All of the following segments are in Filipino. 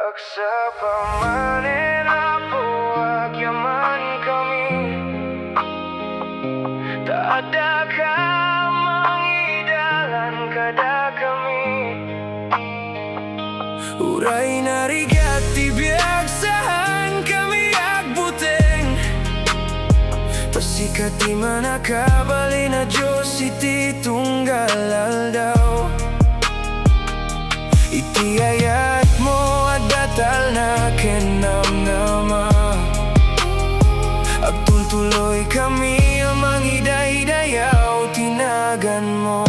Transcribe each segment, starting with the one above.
Agsapa Manen, APO, huwag kami. Adda ka mangidalan kada kami. Uray narigat ti biag sahan kami agbuteng. Pasikat ti manakabali na Diyos iti tunggal aldaw. Iti ayat mo at datal na Namnama. Agtultuloy kami amang iday-dayaw tinagan mo.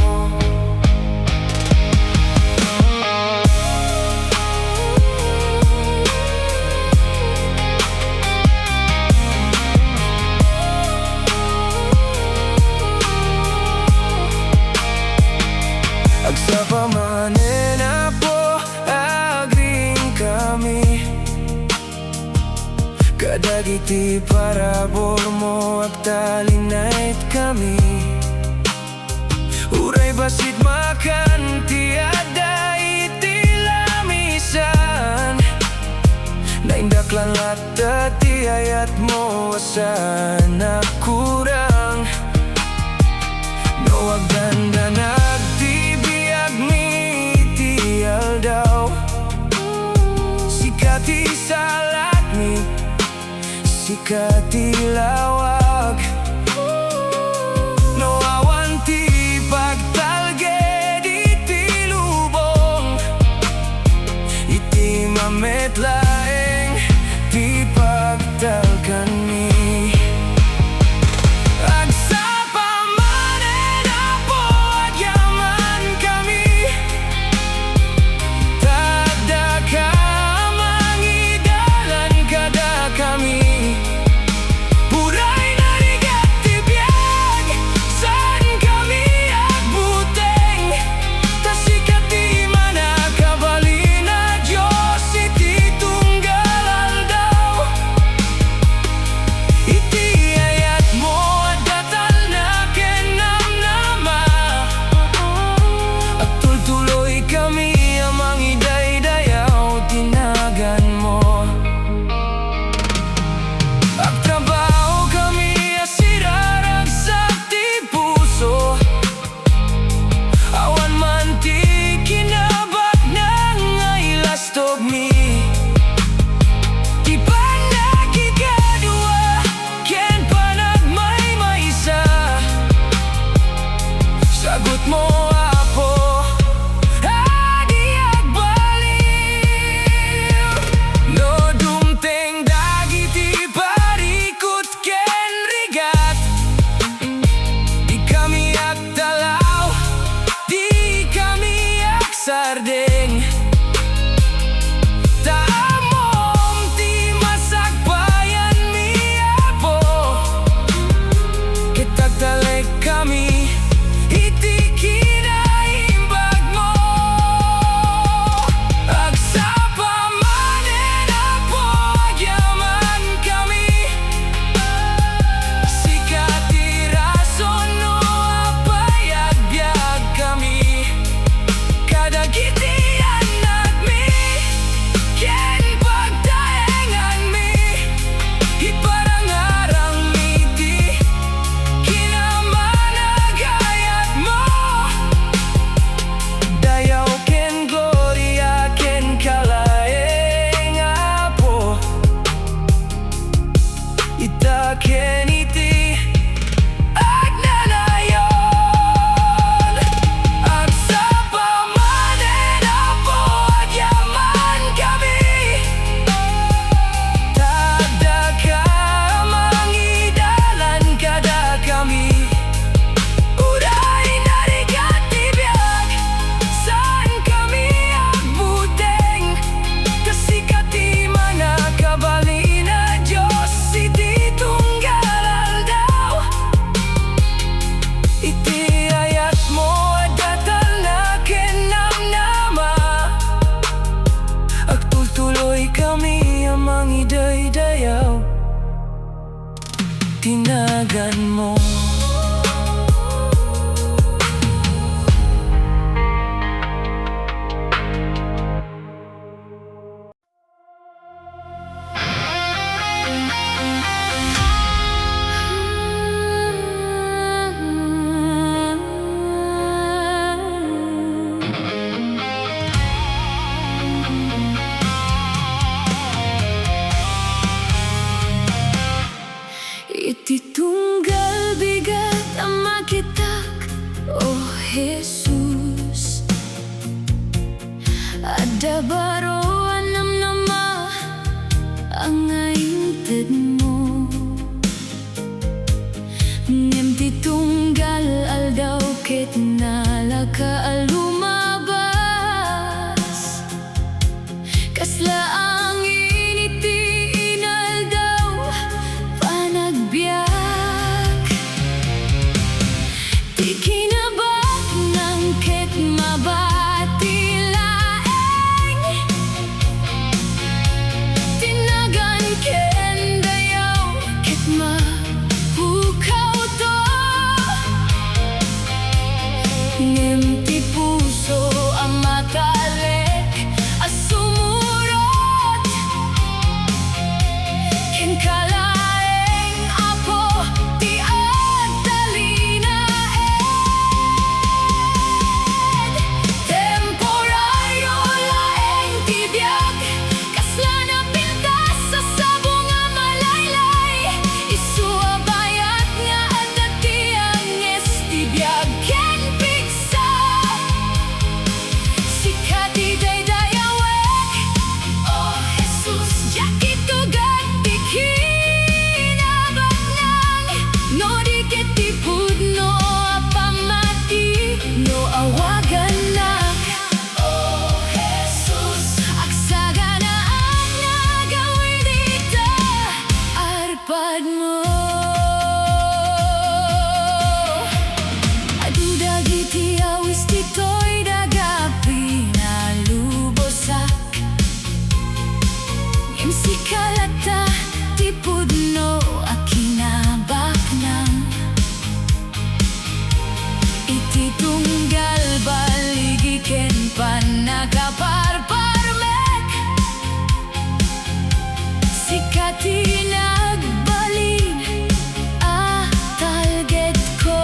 Agsapa Manen, APO, agring kami. Kadagiti parabur mo agtalinait kami. Uray basit makan ti Adda iti lamisan. Naindaklan latta ti ayat mo asan nakurang. No agdanda nagtibiyag mi iti aldaw. Sikati salat mi, sikati lawag. No awan ti pagtalged iti lubong. Iti mametlaeng ti pagtalkan mi. Agsapa Manen, APO, agyaman kami. Adda ka mangidalan kada kami. Uray narigat ti biag saan kami agbuteng. Tasikat ti manakabali na Diyos iti tunggal aldaw. Iti ayat mo at datal na Namnama. Agtultuloy kami amang iday-dayaw tinagan mo. Agtrabaho kami asirarag sa ti puso. Awan man ti kinabat na ngay lastog mi. Ti panakigadwa ken panagmaymaysa. Sagot mo, APO, adi agbaliw. No dumteng dagiti parikot ken rigat. Di kami agdalaw, di kami agsardeng. Taamom ti masagbayan mi, APO. Kitagtalek kami iti kinaimbag mo. Agsapa Manen, APO, agyaman kami. Sikati rason no apayag biag kami. Kadagiti anak mi ken pagtaengan mi. Iparangarang mi ti kinamanagayat mo. Dayaw ken gloria ken kalaeng, APO. Ita ken iti agnanayon. Agsapa Manen, APO, agyaman kami. Adda ka mangidalan kada kami. Uray narigat ti biag saan kami agbuteng. Tasikat ti manakabali na Diyos iti tunggal aldaw. Iti ayat mo at datal na Namnama. Agtultuloy kami amang iday-dayaw tinagan mo. Adda baro Namnama ang ayited mo. Ngemti tunggal aldaw ket nalaka lumabas. Kasla ang initi inaldaw panagbiag. Di kinabak ng ket mabati laeng. Tinagan ken dayaw ket mahukaw to. Ngemti puso ang matalek asumurot. Ken kalaeng APO ti Adda linaed. Temporaryo laeng ti biag. Kasla na pintas sa sabong nga malaylay. Isuabayat nga adda ti anges ti biag ken pigsa. Si Kadi daydayawek. Oh Hesus, jakit ko gati kinabat nang. No di ket ti Pudno apamati. No awagan na. Oh Hesus, agsagana ang nagawin dito. Arpad mo. Aduda giti awis titoy daga pinalubosak. Ngem si kalata ti Pudno akinabak nang. Iti tunggal baligi ken panagaparparmek. Si Kati nagbalik talget ko.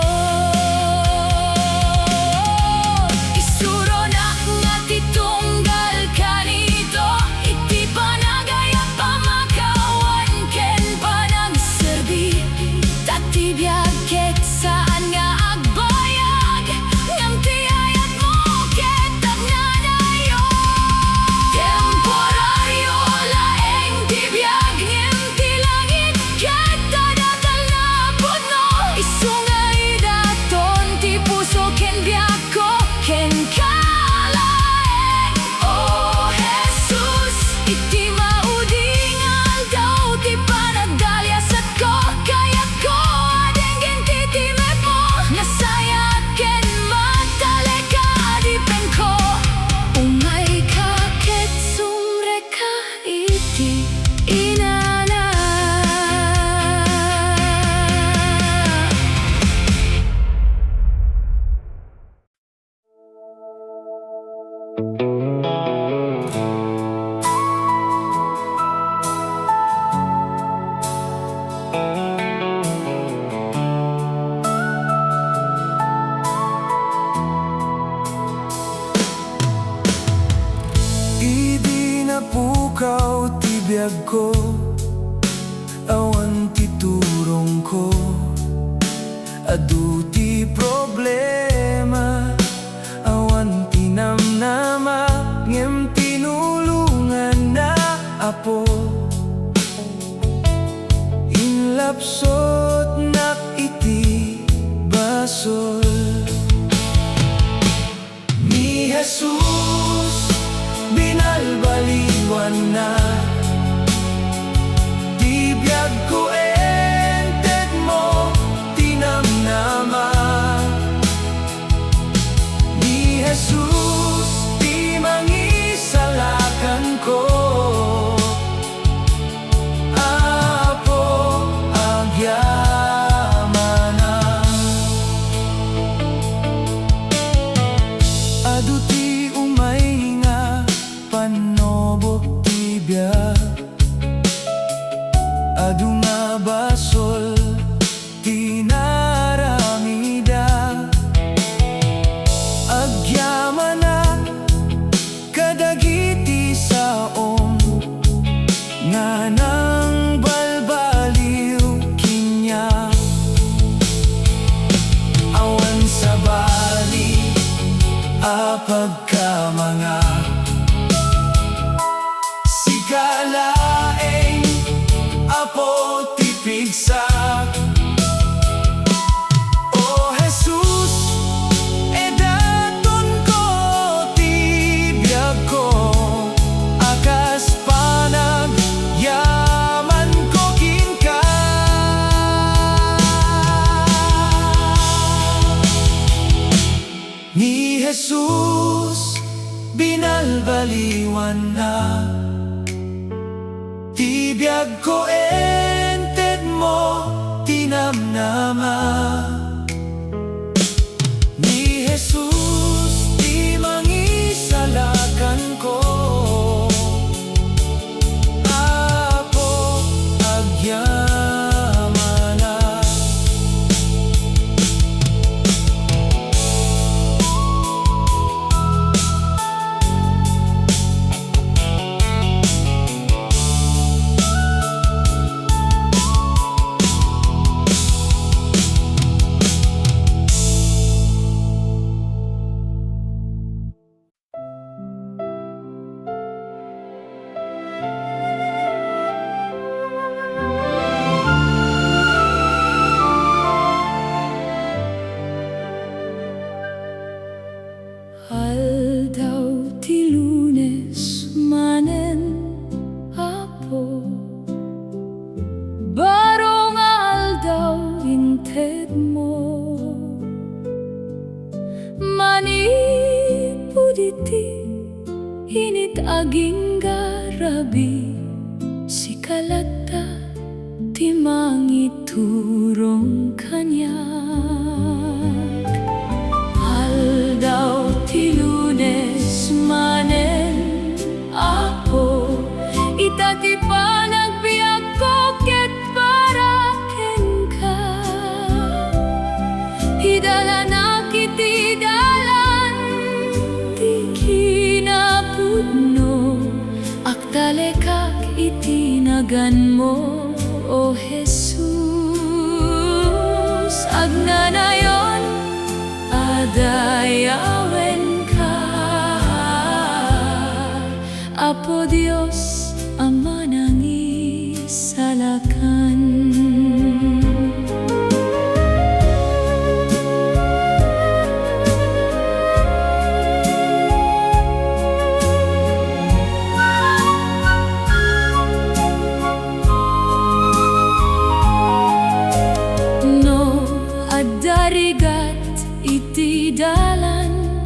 Isuronak nga ti tunggal kanito. Iti panagaya pamakawan ken panagserbi. Tati biag ket saan nga agbayag. Ngam ti ayat mo ket tagnanayo. Temporaryo laeng ti biag. Ngem ti langit ket tadatal na Pudno. Isungay daton ti puso ken biag ko ken kalaeng. Oh Hesus, iti mauding aldaw ti panagdalyasat ko. Kayat ko adenggen ti timek mo. Nasayat ken mataleka adipen ko. Umay ka ket sumreka iti Inana. Idi napukaw ti biag ko. Awan ti turong ko. Adu ti problema. Awan ti namnama. Ngem tinulungan na APO. Inlapsot nak iti basol. Ni Hesus Binaliwanak. Di biag ko ented mo ti namnama. Ni Hesus ti mangisalakan ko. APO agyamanan. Binaliwanak. Ti biag ko ented mo, ti namnama. Ni Jesus ti mangisalakan ko. APO agyamana. Aldaw ti LUNES manen APO, baro nga aldaw inted mo. Manipuditi init aging garabi, si kalata ti mangiturong kanya. Aldaw ti LUNES manen APO, itati panagbiag ko ket paraken ka. Hidala na kiti dalan ti kinapudno, aktalekak itinagan mo, O Jesus. Agnanayon adayawen ka, Apo Dios Ama nangisalakan. No adarigat iti dalan,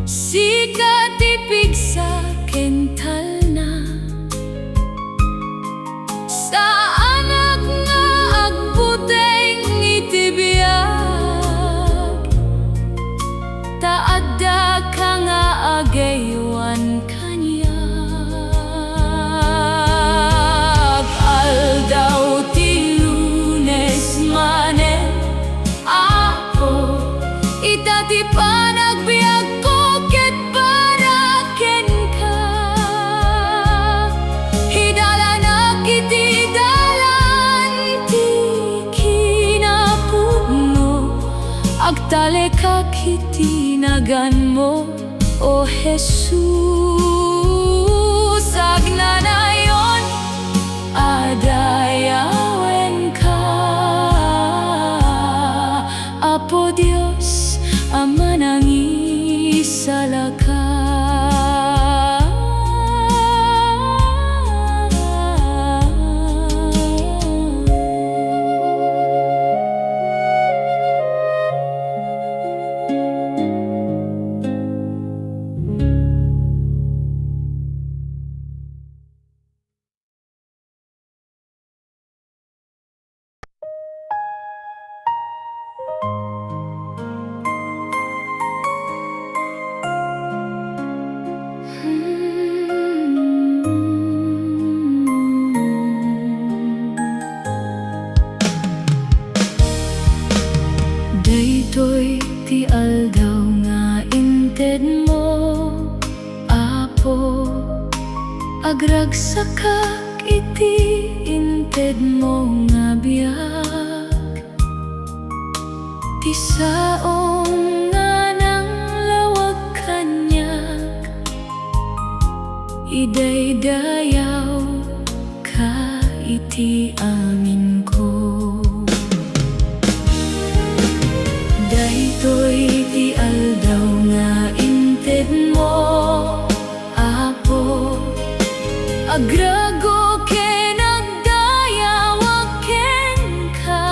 sikat ipigsa kental na. Sa anak nga agbuteng iti biag, ta adda ka nga agaywan kanyag. Aldaw ti LUNES manen APO, itati panagbiag ko ket paraken ka. Hidala na kiti dalan ti kinapudno, agtalekak itinagan mo, O Jesus. Agnanayon adayawen ka, Apo Dios Ama nangisalakan. Daytoy ti aldaw nga inted mo, APO, agragsakak iti inted mo nga biag. Ti saong nga nang lawag kanyak, idaydayaw ka iti amin ko. Daytoy ti aldaw nga inted mo, APO, agrago ken agdayawak ken ka.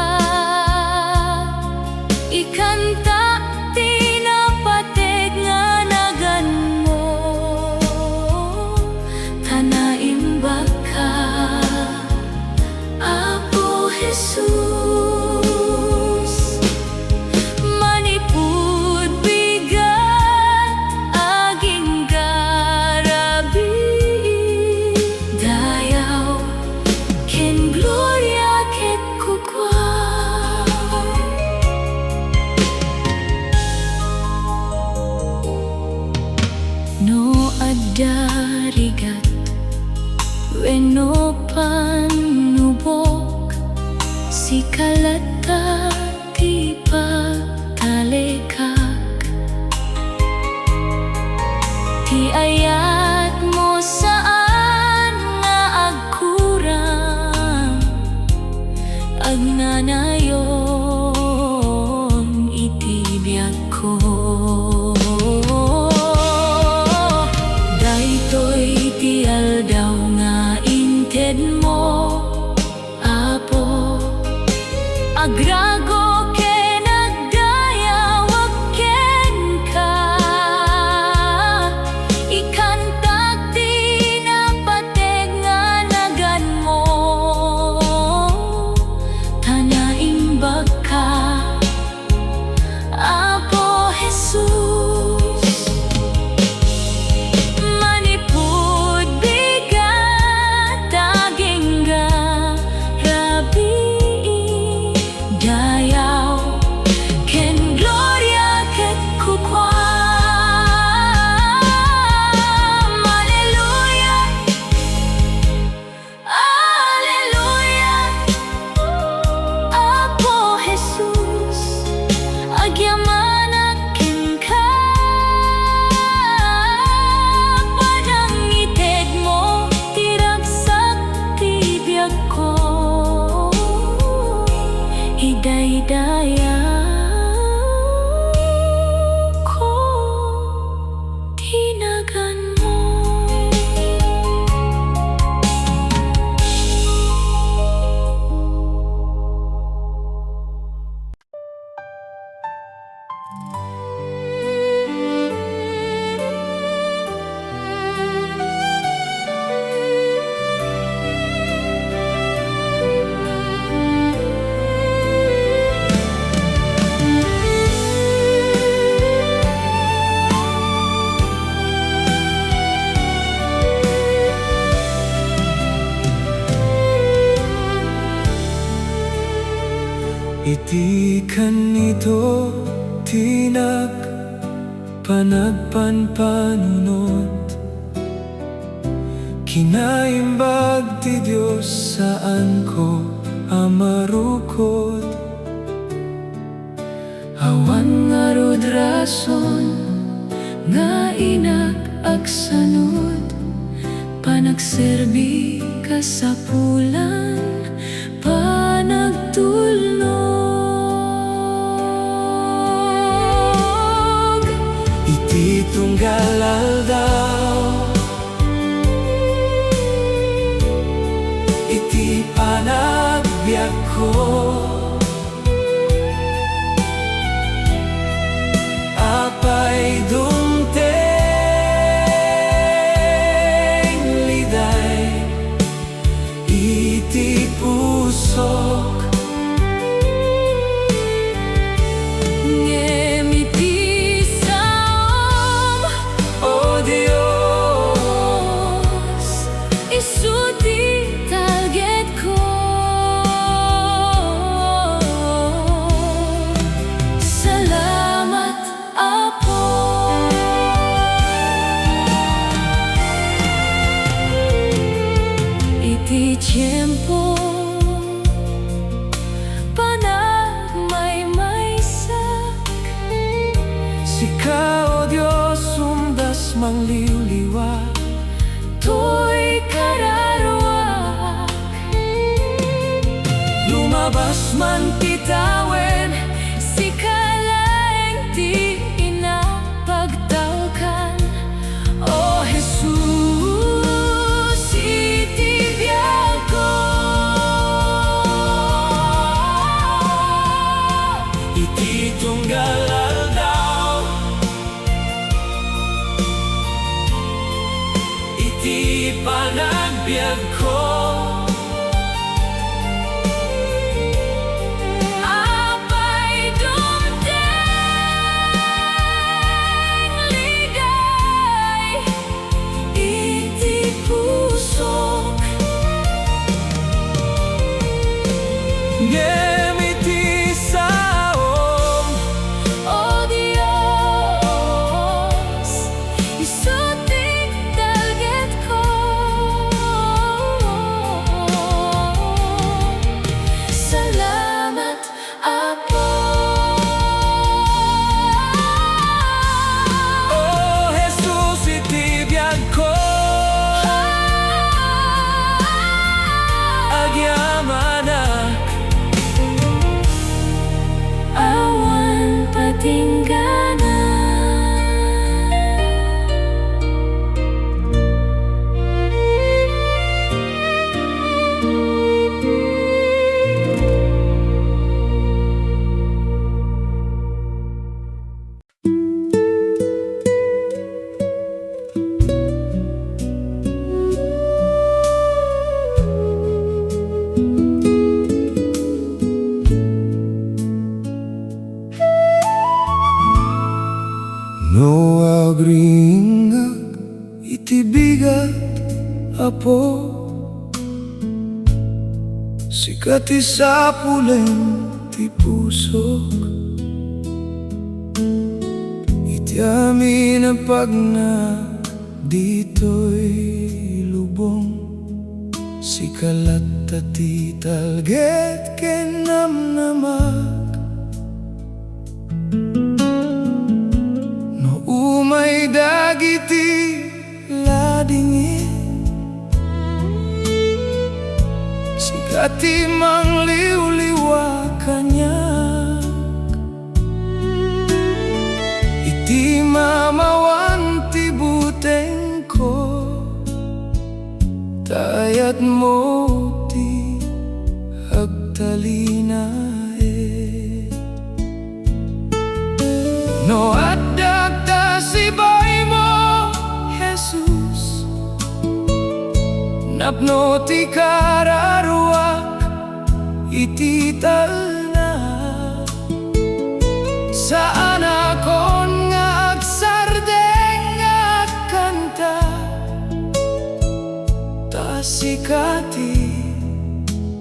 Ikanta ti napateg nga naga darigat wenno panubok si kalata ti pagtalekak ti ayat mo saan nga agkurang agnanayon iti biag ko. Daytoy ti aldaw nga inted mo, Apo, agrago ken agdaya wag ken ka ikantag ti napateg nga nagan mo tanaimbag ka, Apo Hesus. Manipud bigat daging ga rabi dayaw ken gloria ket kukwam. Alleluia, alleluia, Apo Hesus, agyamanak ken ka padang ited mo tiragsak ti biag ko idaydaya ko tinagan mo. Iti kanito tinak panagpanpanunot kinaimbag ti Diyos saan ko amarukod awan nga rudrason nga inak agsanod panagserbi kasapulan panagtulnog iti tunggal aldaw iti panagbiag ko apay dumteng liday iti pusok ngemiti saom o Dios isuti target ko salamat Apo. Iti tiyempo Sika, o Diyos, umdas mangliwliwa to'y kararwak lumabas man titawen sika laeng ti inapagtawkan o Hesus iti biag ko iti tunggal iti panagbiag ko apay dumteng ligay iti pusok ngemiti saom o Dios isuti Ingag iti bigat apo, sikat sa pulen ti pusok, iti amin ang pagna dito'y lubong, sikalat ti talget ken namnama. Umay dagiti ladingin, sikati mangliwliwa kanyak, iti mamawan ti buteng ko, tayat mo ti agtalinae. No Adda Sibay mo, Hesus, napno ti kararwak iti talna, saan akon nga agsardeng nga kanta, ta sikati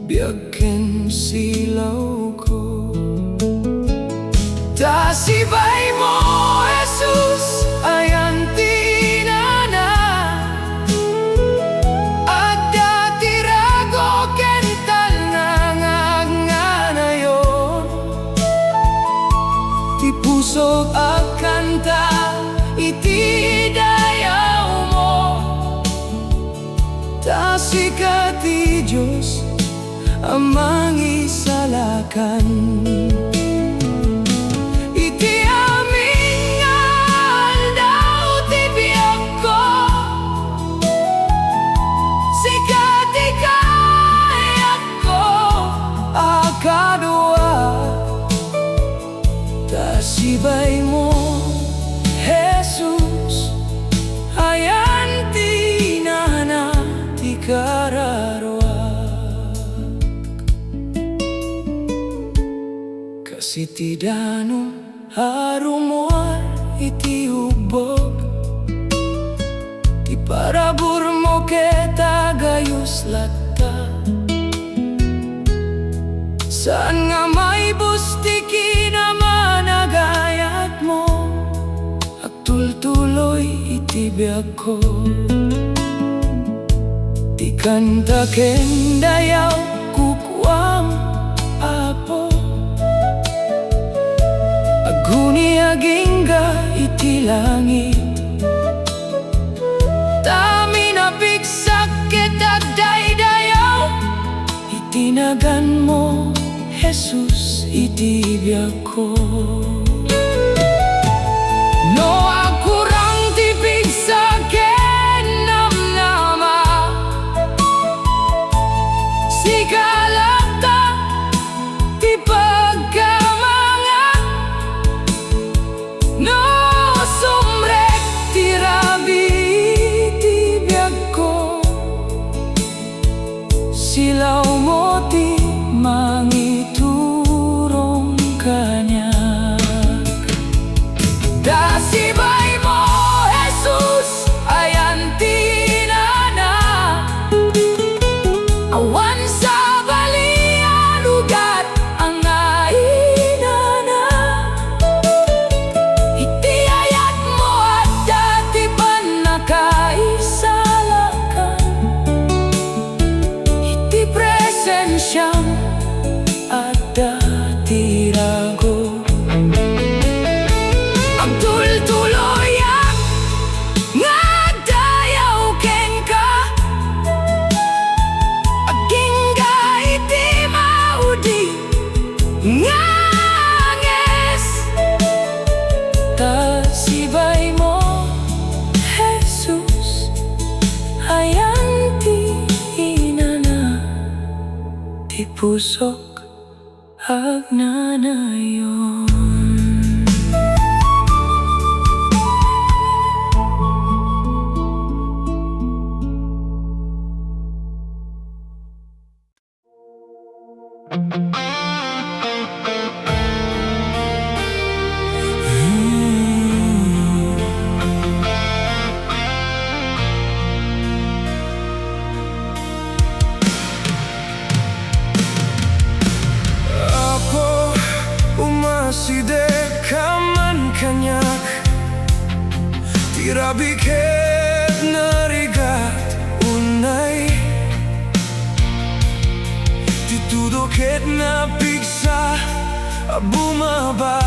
biag ken silaw ko. Ta sibay mo, Hesus, ayan ti Inana, Adda tirago kental na nganayon, ti puso at kanta iti dayaw mo, ta sikati Diyos amang isalakan. Sibay mo, Hesus, ayan ti Inana ti kararwak, kasi ti danum harumuar iti huwag, ti parabur mo keta gayus latta, saan nga may bustiki naman agayat mo, agtultuloy iti biag ko, ti kanta ken dayaw kukuam apo, aguni agingga iti langit, tami napiksak ket daydayaw, itinagan mo, Hesus, iti biag ko. No akurang tipig sa ken namnama, sigalata ti pagkamanga, no sumrek ti rabi ti biag ko, silaw mo ti mangiturong kanyak. Da sibay mo, Hesus, ayan ti Inana, awan sa balia lugar ang Inana, iti ayat mo at dati pa nakaisalakan, iti presensyang Adda tirago, agtultuloyak nga dayaw ken ka, agingga iti maudi nga nges, ta sibay mo, Hesus, ayan ti Inana, ti pusok agnanayon. Grabe ket narigat unay Titudo ket napigsa bumaba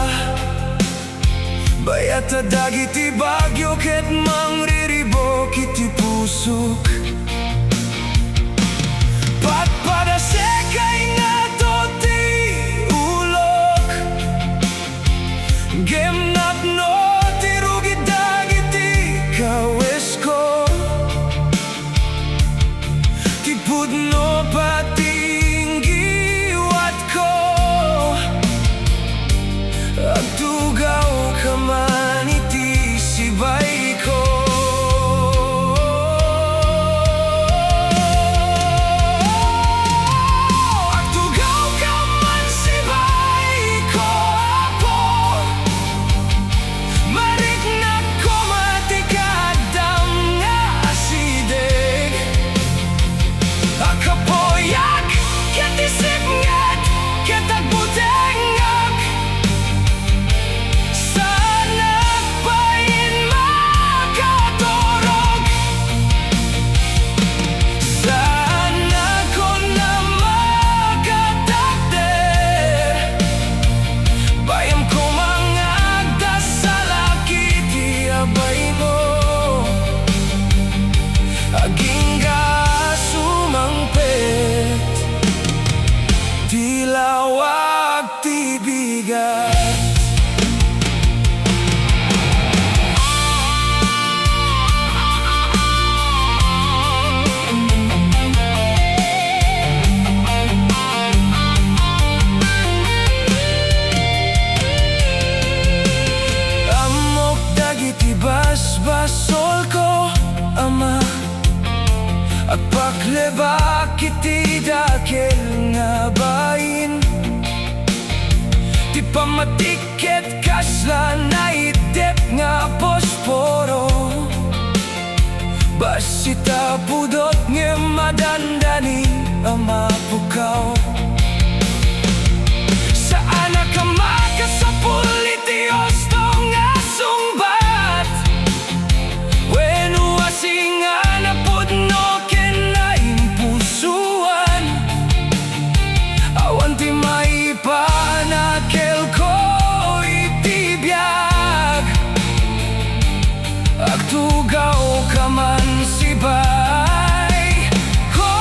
Bayat dagiti bagyo ket mangriribok iti pusok Patpadasekay nga to ti ulok Gemnat no ti rugid dagiti kawes ko Ti pudno pating giwat ko Agtugaw ka man iti sibay ko Agtugaw ka man sibay ko apo Mariknak ko matikadam nga asideg Akapoyak katisip ngat katagbutengak Dilawag ti bigat Amok dagiti basbasol ko ama Agpaklebak iti dakil nga bayin Ti pamatiket kasla na itep nga posporo Basita pudot nga madandani ang mapukaw Saan nakamaka sa politios to nga sungbat Wenu asingan na pudno Awanti maipanakel ko iti biag Agtugaw ka man sibay ko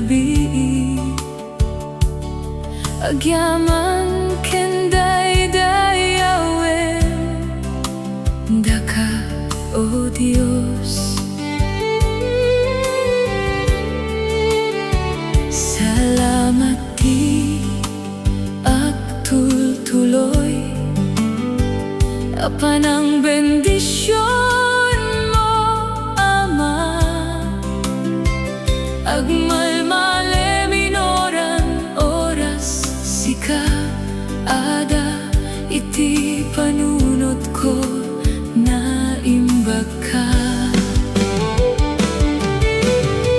gabi, agyaman ken daydayawen daka, O Diyos. Salamat ti agtultuloy apan ang bendisyon mo, Ama, agmalmale minoran oras sika Adda, iti panunot ko na imbag ka.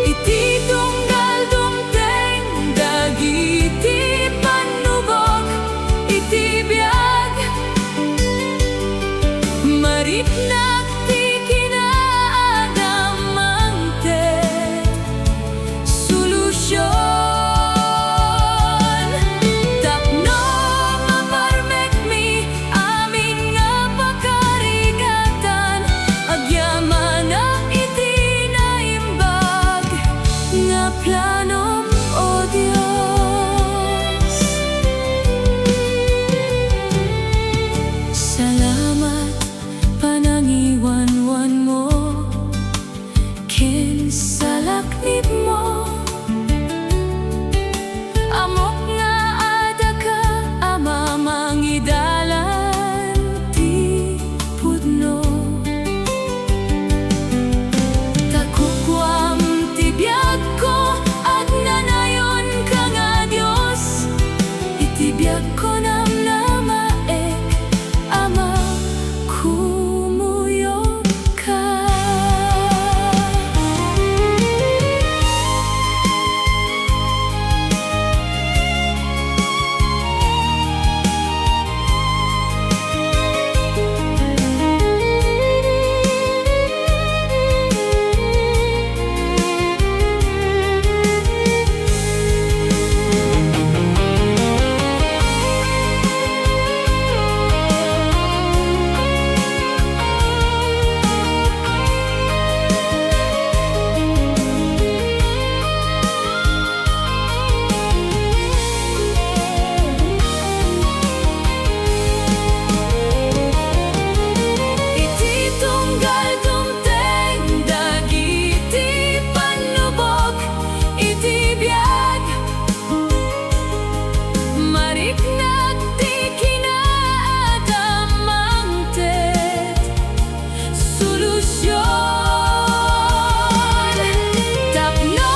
Iti tunggal dumteng dagiti panubok, iti biag maripnak ti kinaadamang tet solusyon. Tapno maparmek mi amin nga pakarigatan, agyaman ang iti naimbag nga planom, O Diyos. Salamat panangliwliwan mo ken salaknib mo, amok nga Adda ka, Ama, mangidalan ti Pudno. Takukwam ti biag ko at nanayon ka nga Diyos, iti biag ko namnama Ama, kumuyog ka. Iti tunggal dumteng dagiti panubok, iti biag mariknag ti kinaadamang tet solusyon. Tapno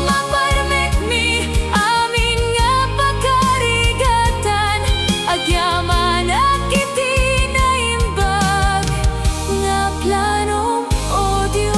maparmek mi amin nga pakarigatan, agyaman ak iti naimbag nga planom, O Diyos.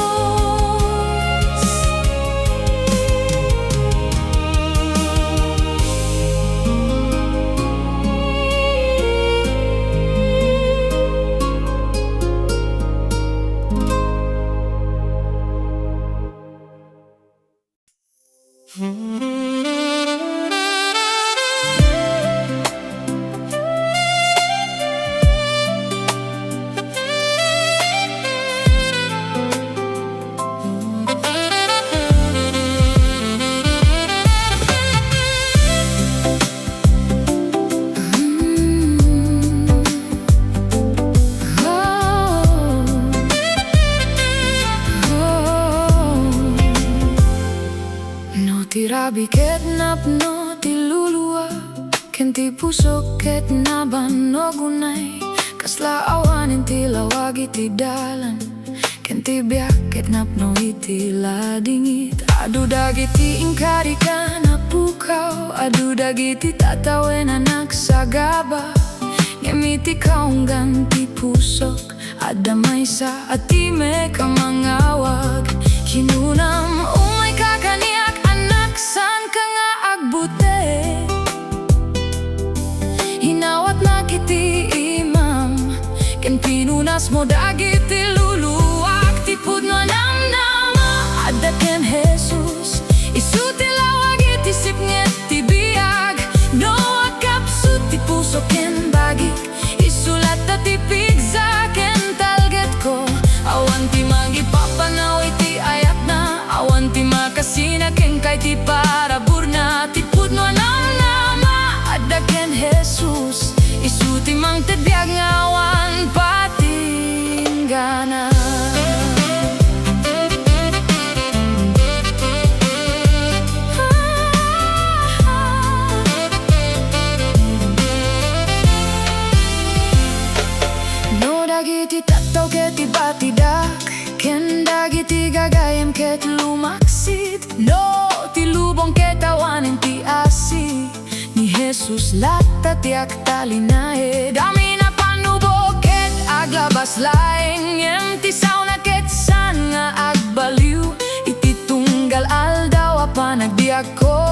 No tirabi ket napno ti luluwa, ken ti pusok ket nabanogunay, kasla awanen ti lawag iti dalan, ken ti biag ket napno iti ladingit. Adu dagiti ingkari ka napukaw, adu dagiti tatawenan nagsagaba, ngemiti kaunggan ti pusok, Adda maysa at ti me ka mangawag. Kinunam umay kakaniak anak, san ka nga agbute, hinawat na kiti imam, ken pinunas mo dagiti luluwak, ti Pudno Namnama Adda ken Hesus, isuti lawag iti sipnget ti biag, no akapsut ti puso ken bagik, isulat ta ti pigsa ken talget ko, awan ti magipapanaw iti ayat na, awan ti makasina ken kay ti pa Hesus latatiak talinahe dami na panubok ket aglabas laeng empty sound na ket san nga agbaliw iti tunggal aldaw apan nagbiag ko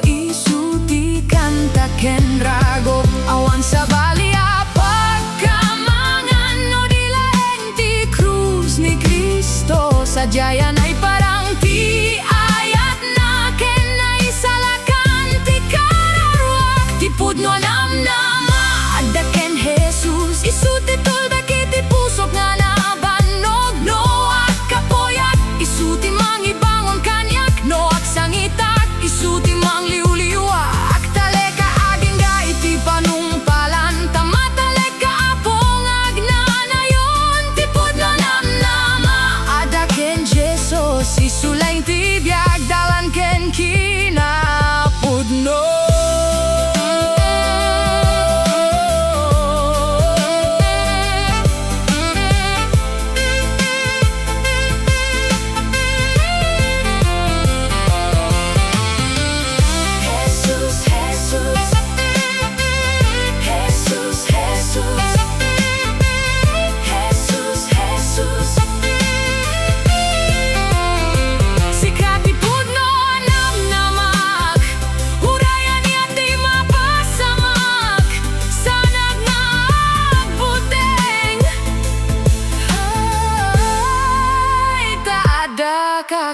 isuti kanta ken rago awan sa balia pagkamangan no dilaeng ti krus ni Kristo sadyayan ay parang ti ayat na ken ay salakan ti kararag ti Pudno Namnama Adda ken Hesus isuti tulda kiti pusok nga nabanog no at kapoyak isuti mangibangon kanyak no ak sangitak isuti mangliwliwa ak taleka aging ga iti panungpalan tamataleka apong agnanayon ti Pudno Namnama Adda ken Jesus isulay ti biag dalan ken kinapudno.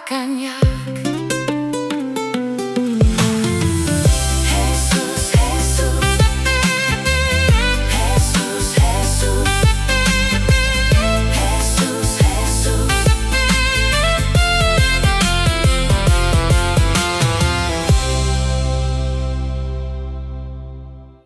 Kanya